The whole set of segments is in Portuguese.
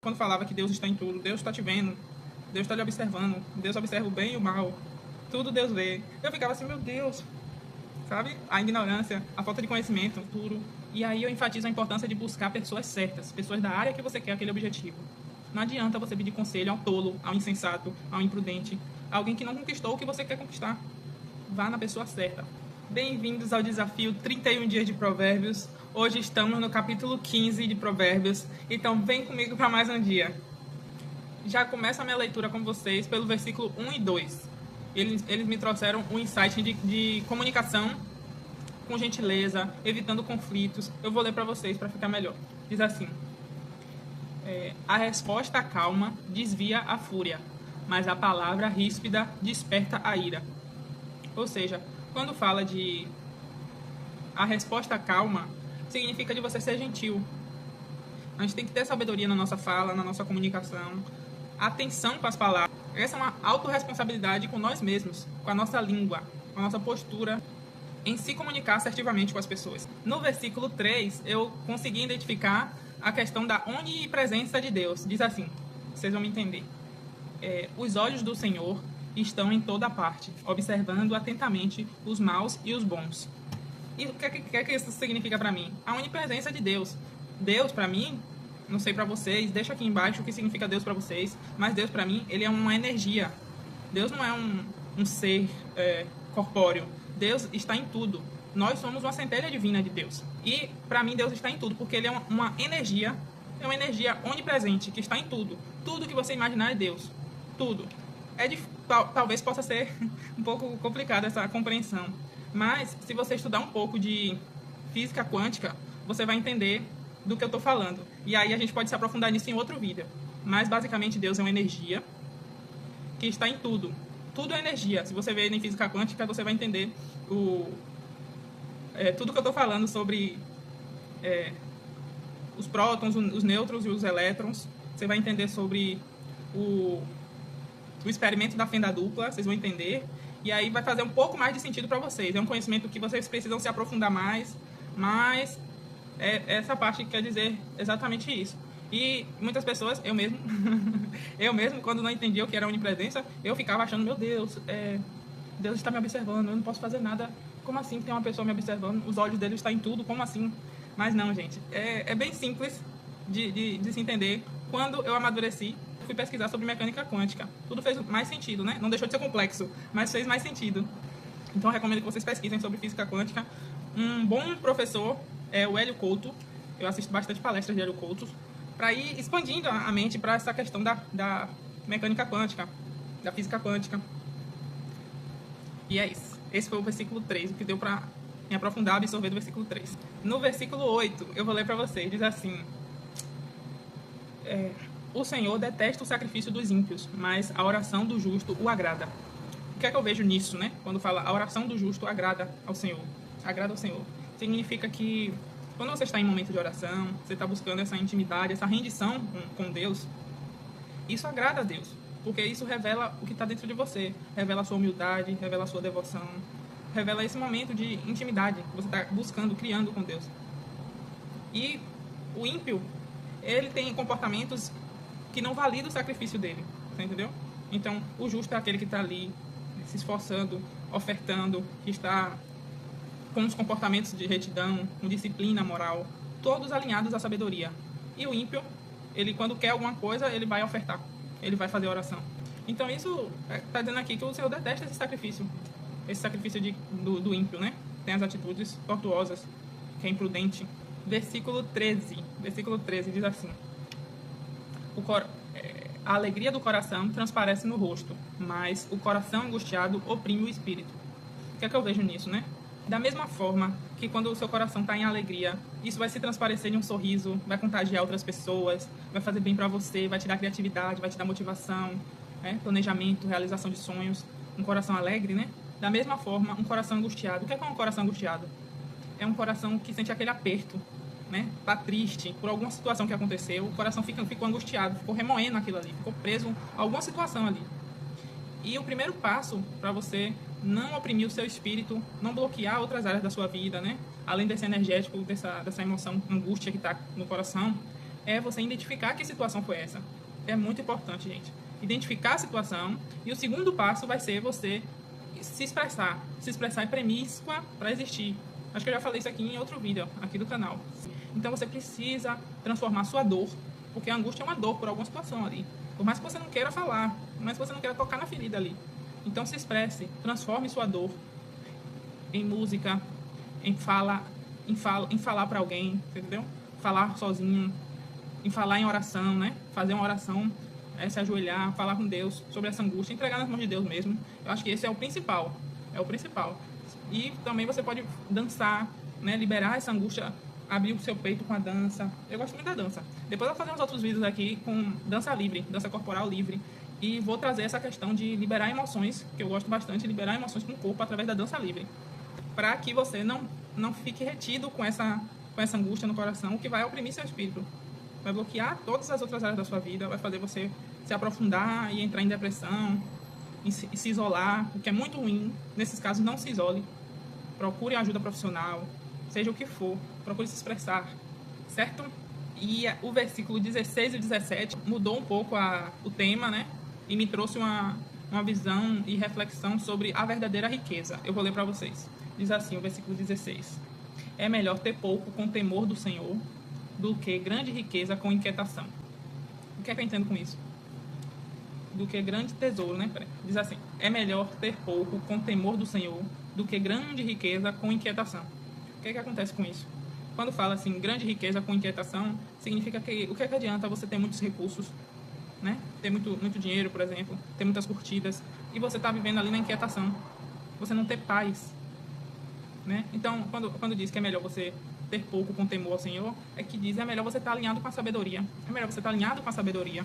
Quando falava que Deus está em tudo, Deus está te vendo, Deus está lhe observando, Deus observa o bem e o mal, tudo Deus vê. Eu ficava assim, meu Deus, sabe? A ignorância, a falta de conhecimento, tudo. E aí eu enfatizo a importância de buscar pessoas certas, pessoas da área que você quer aquele objetivo. Não adianta você pedir conselho ao tolo, ao insensato, ao imprudente, alguém que não conquistou o que você quer conquistar. Vá na pessoa certa. Bem-vindos ao desafio 31 dias de Provérbios. Hoje estamos no capítulo 15 de Provérbios, então vem comigo para mais um dia. Já começo a minha leitura com vocês pelo versículo 1 e 2. Eles me trouxeram um insight de comunicação com gentileza, evitando conflitos. Eu vou ler para vocês para ficar melhor. Diz assim: a resposta calma desvia a fúria, mas a palavra ríspida desperta a ira. Ou seja, quando fala de a resposta calma, significa de você ser gentil. A gente tem que ter sabedoria na nossa fala, na nossa comunicação, atenção com as palavras. Essa é uma autorresponsabilidade com nós mesmos, com a nossa língua, com a nossa postura em se comunicar assertivamente com as pessoas. No versículo 3, eu consegui identificar a questão da onipresença de Deus. Diz assim, vocês vão me entender. Os olhos do Senhor estão em toda parte, observando atentamente os maus e os bons. E o que é que isso significa para mim? A onipresença de Deus. Deus, para mim, não sei para vocês, deixa aqui embaixo o que significa Deus para vocês, mas Deus, para mim, ele é uma energia. Deus não é um ser corpóreo. Deus está em tudo. Nós somos uma centelha divina de Deus. E, para mim, Deus está em tudo, porque ele é uma energia onipresente, que está em tudo. Tudo que você imaginar é Deus. Tudo. Talvez possa ser um pouco complicada essa compreensão. Mas, se você estudar um pouco de física quântica, você vai entender do que eu estou falando. E aí a gente pode se aprofundar nisso em outro vídeo. Mas, basicamente, Deus é uma energia que está em tudo. Tudo é energia. Se você ver em física quântica, você vai entender tudo que eu estou falando sobre os prótons, os nêutrons e os elétrons. Você vai entender sobre o experimento da fenda dupla, vocês vão entender. E aí vai fazer um pouco mais de sentido para vocês. É um conhecimento que vocês precisam se aprofundar mais, mas essa parte quer dizer exatamente isso. E muitas pessoas, eu mesmo, quando não entendia o que era onipresença, eu ficava achando, meu Deus, Deus está me observando, eu não posso fazer nada. Como assim tem uma pessoa me observando? Os olhos dele estão em tudo, como assim? Mas não, gente, é bem simples de se entender. Quando eu amadureci, fui pesquisar sobre mecânica quântica. Tudo fez mais sentido, né? Não deixou de ser complexo, mas fez mais sentido. Então, eu recomendo que vocês pesquisem sobre física quântica. Um bom professor é o Hélio Couto. Eu assisto bastante palestras de Hélio Couto, para ir expandindo a mente para essa questão da mecânica quântica, da física quântica. E é isso. Esse foi o versículo 3, o que deu para me aprofundar, absorver do versículo 3. No versículo 8, eu vou ler para vocês. Diz assim: o Senhor detesta o sacrifício dos ímpios, mas a oração do justo o agrada. O que é que eu vejo nisso, né? Quando fala a oração do justo agrada ao Senhor. Agrada ao Senhor. Significa que quando você está em momento de oração, você está buscando essa intimidade, essa rendição com Deus, isso agrada a Deus. Porque isso revela o que está dentro de você. Revela a sua humildade, revela a sua devoção. Revela esse momento de intimidade que você está buscando, criando com Deus. E o ímpio, ele tem comportamentos que não valida o sacrifício dele, você entendeu? Então, o justo é aquele que está ali, se esforçando, ofertando, que está com os comportamentos de retidão, com disciplina moral, todos alinhados à sabedoria. E o ímpio, ele quando quer alguma coisa, ele vai ofertar, ele vai fazer oração. Então, isso está dizendo aqui que o Senhor detesta esse sacrifício do ímpio, né? Tem as atitudes tortuosas, que é imprudente. Versículo 13 diz assim: a alegria do coração transparece no rosto, mas o coração angustiado oprime o espírito. O que é que eu vejo nisso, né? Da mesma forma que quando o seu coração está em alegria, isso vai se transparecer em um sorriso, vai contagiar outras pessoas, vai fazer bem para você, vai te dar criatividade, vai te dar motivação, né? Planejamento, realização de sonhos. Um coração alegre, né? Da mesma forma, um coração angustiado. O que é um coração angustiado? É um coração que sente aquele aperto, né? Tá triste por alguma situação que aconteceu, o coração ficou angustiado, ficou remoendo aquilo ali, ficou preso a alguma situação ali. E o primeiro passo para você não oprimir o seu espírito, não bloquear outras áreas da sua vida, né? Além desse energético, dessa emoção, angústia que está no coração, é você identificar que situação foi essa. É muito importante, gente. Identificar a situação. E o segundo passo vai ser você se expressar. Se expressar é premissa para existir. Acho que eu já falei isso aqui em outro vídeo, aqui do canal. Então você precisa transformar sua dor, porque a angústia é uma dor por alguma situação ali. Por mais que você não queira falar, por mais que você não queira tocar na ferida ali. Então se expresse, transforme sua dor em música, em falar para alguém, entendeu? Falar sozinho, em falar em oração, né? Fazer uma oração, se ajoelhar, falar com Deus sobre essa angústia, entregar nas mãos de Deus mesmo. Eu acho que esse é o principal. É o principal. E também você pode dançar, né? Liberar essa angústia, abrir o seu peito com a dança. Eu gosto muito da dança. Depois eu vou fazer uns outros vídeos aqui com dança livre, dança corporal livre. E vou trazer essa questão de liberar emoções, que eu gosto bastante de liberar emoções com o corpo através da dança livre. Para que você não fique retido com essa angústia no coração, o que vai oprimir seu espírito. Vai bloquear todas as outras áreas da sua vida, vai fazer você se aprofundar e entrar em depressão, e se isolar, o que é muito ruim. Nesses casos, não se isole. Procure ajuda profissional, seja o que for, procure se expressar, certo? E o versículo 16 e 17 mudou um pouco o tema, né? E me trouxe uma visão e reflexão sobre a verdadeira riqueza. Eu vou ler para vocês. Diz assim, o versículo 16. É melhor ter pouco com temor do Senhor do que grande riqueza com inquietação. O que é que eu entendo com isso? Do que grande tesouro, né? Diz assim, é melhor ter pouco com temor do Senhor do que grande riqueza com inquietação. O que é que acontece com isso? Quando fala assim, grande riqueza com inquietação, significa que o que é que adianta você ter muitos recursos, né? Ter muito dinheiro, por exemplo, ter muitas curtidas, e você está vivendo ali na inquietação. Você não ter paz, né? Então, quando diz que é melhor você ter pouco com temor ao Senhor, é que diz é melhor você estar alinhado com a sabedoria. É melhor você estar alinhado com a sabedoria,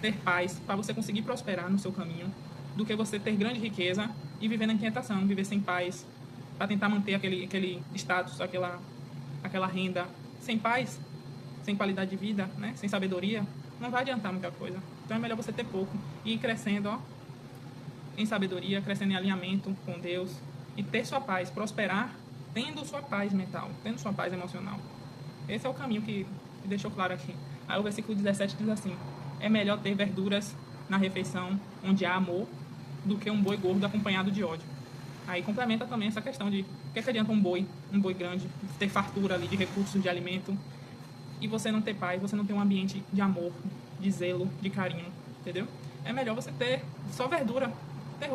ter paz, para você conseguir prosperar no seu caminho, do que você ter grande riqueza e viver na inquietação, viver sem paz, para tentar manter aquele status, aquela renda. Sem paz, sem qualidade de vida, né? Sem sabedoria, não vai adiantar muita coisa. Então é melhor você ter pouco e ir crescendo, ó, em sabedoria, crescendo em alinhamento com Deus e ter sua paz, prosperar tendo sua paz mental, tendo sua paz emocional. Esse é o caminho que deixou claro aqui. Aí o versículo 17 diz assim, é melhor ter verduras na refeição onde há amor do que um boi gordo acompanhado de ódio. Aí complementa também essa questão de o que adianta um boi grande, ter fartura ali de recursos, de alimento, e você não ter paz, você não ter um ambiente de amor, de zelo, de carinho, entendeu? É melhor você ter só verdura,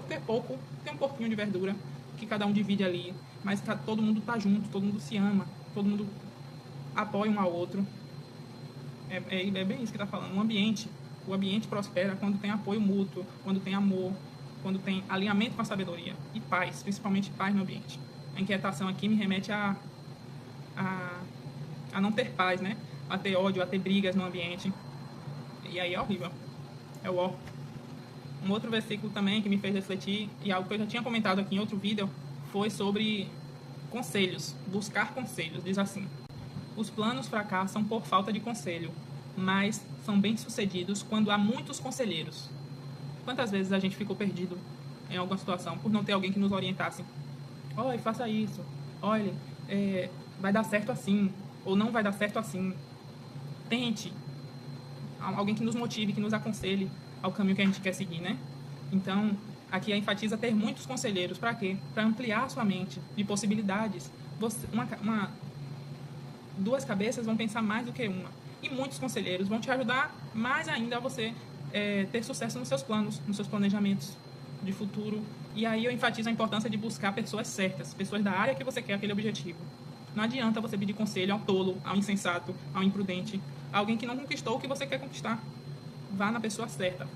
ter pouco, ter um pouquinho de verdura, que cada um divide ali, mas todo mundo tá junto, todo mundo se ama, todo mundo apoia um ao outro. É bem isso que tá falando. O ambiente prospera quando tem apoio mútuo, quando tem amor, quando tem alinhamento com a sabedoria e paz, principalmente paz no ambiente. A inquietação aqui me remete a não ter paz, né? A ter ódio, a ter brigas no ambiente. E aí é horrível. É o ó. Um outro versículo também que me fez refletir, e algo que eu já tinha comentado aqui em outro vídeo, foi sobre conselhos, buscar conselhos. Diz assim, os planos fracassam por falta de conselho, mas são bem-sucedidos quando há muitos conselheiros. Quantas vezes a gente ficou perdido em alguma situação por não ter alguém que nos orientasse? Olha, faça isso. Olha, vai dar certo assim, ou não vai dar certo assim. Tente. Alguém que nos motive, que nos aconselhe ao caminho que a gente quer seguir, né? Então, aqui enfatiza ter muitos conselheiros. Para quê? Para ampliar a sua mente de possibilidades. Duas cabeças vão pensar mais do que uma. E muitos conselheiros vão te ajudar mais ainda a você ter sucesso nos seus planos, nos seus planejamentos de futuro. E aí eu enfatizo a importância de buscar pessoas certas, pessoas da área que você quer aquele objetivo. Não adianta você pedir conselho ao tolo, ao insensato, ao imprudente, a alguém que não conquistou o que você quer conquistar. Vá na pessoa certa,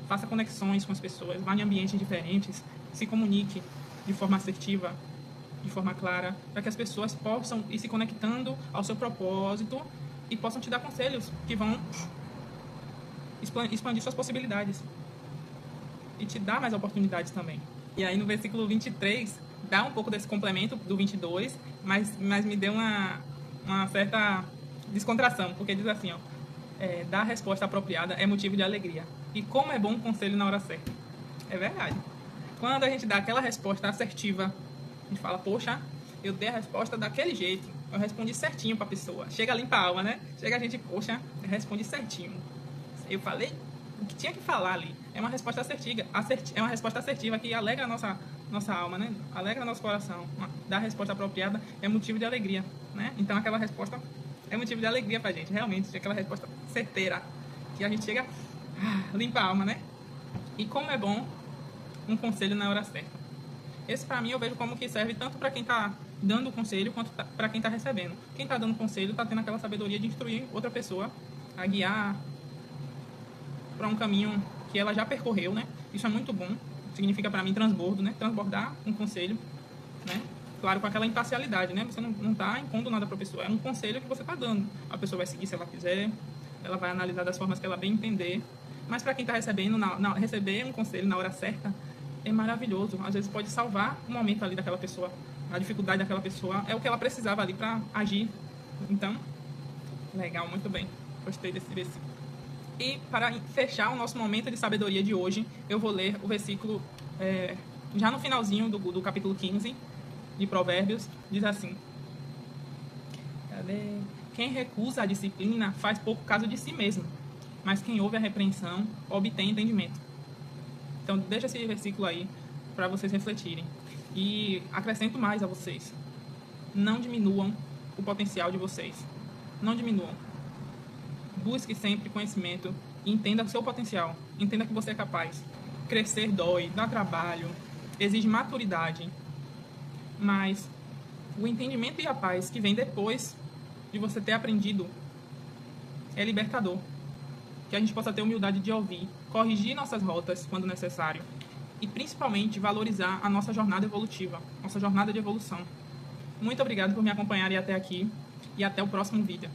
faça conexões com as pessoas, vá em ambientes diferentes, se comunique de forma assertiva, de forma clara, para que as pessoas possam ir se conectando ao seu propósito e possam te dar conselhos que vão expandir suas possibilidades e te dar mais oportunidades também. E aí no versículo 23, dá um pouco desse complemento do 22, mas me deu uma certa descontração, porque diz assim, ó, dar a resposta apropriada é motivo de alegria. E como é bom um conselho na hora certa. É verdade. Quando a gente dá aquela resposta assertiva, a gente fala, poxa, eu dei a resposta daquele jeito, Eu respondi certinho pra pessoa. Chega, limpa a alma, né? Chega a gente, poxa, responde certinho. Eu falei o que tinha que falar ali. É uma resposta assertiva, é uma resposta assertiva que alegra a nossa alma, né? Alegra nosso coração. Dar a resposta apropriada é motivo de alegria, né? Então aquela resposta é motivo de alegria pra gente, realmente. Aquela resposta certeira, que a gente chega, limpa a alma, né? E como é bom um conselho na hora certa. Esse, pra mim, eu vejo como que serve tanto para quem tá dando o conselho, quanto para quem tá recebendo. Quem tá dando conselho tá tendo aquela sabedoria de instruir outra pessoa a guiar para um caminho que ela já percorreu, né? Isso é muito bom. Significa para mim transbordo, né? Transbordar um conselho, né? Claro, com aquela imparcialidade, né? Você não tá impondo nada para a pessoa. É um conselho que você tá dando. A pessoa vai seguir se ela quiser, ela vai analisar das formas que ela bem entender. Mas para quem tá recebendo, receber um conselho na hora certa é maravilhoso. Às vezes pode salvar o momento ali daquela pessoa. A dificuldade daquela pessoa é o que ela precisava ali para agir. Então, legal, muito bem. Gostei desse versículo. E para fechar o nosso momento de sabedoria de hoje, eu vou ler o versículo já no finalzinho do capítulo 15 de Provérbios. Diz assim: quem recusa a disciplina faz pouco caso de si mesmo, mas quem ouve a repreensão obtém entendimento. Então deixa esse versículo aí para vocês refletirem. E acrescento mais a vocês: não diminuam o potencial de vocês. Não diminuam. Busque sempre conhecimento e entenda o seu potencial. Entenda que você é capaz. Crescer dói, dá trabalho, exige maturidade. Mas o entendimento e a paz que vem depois de você ter aprendido é libertador. Que a gente possa ter humildade de ouvir, corrigir nossas rotas quando necessário e principalmente valorizar a nossa jornada evolutiva, nossa jornada de evolução. Muito obrigado por me acompanharem até aqui e até o próximo vídeo.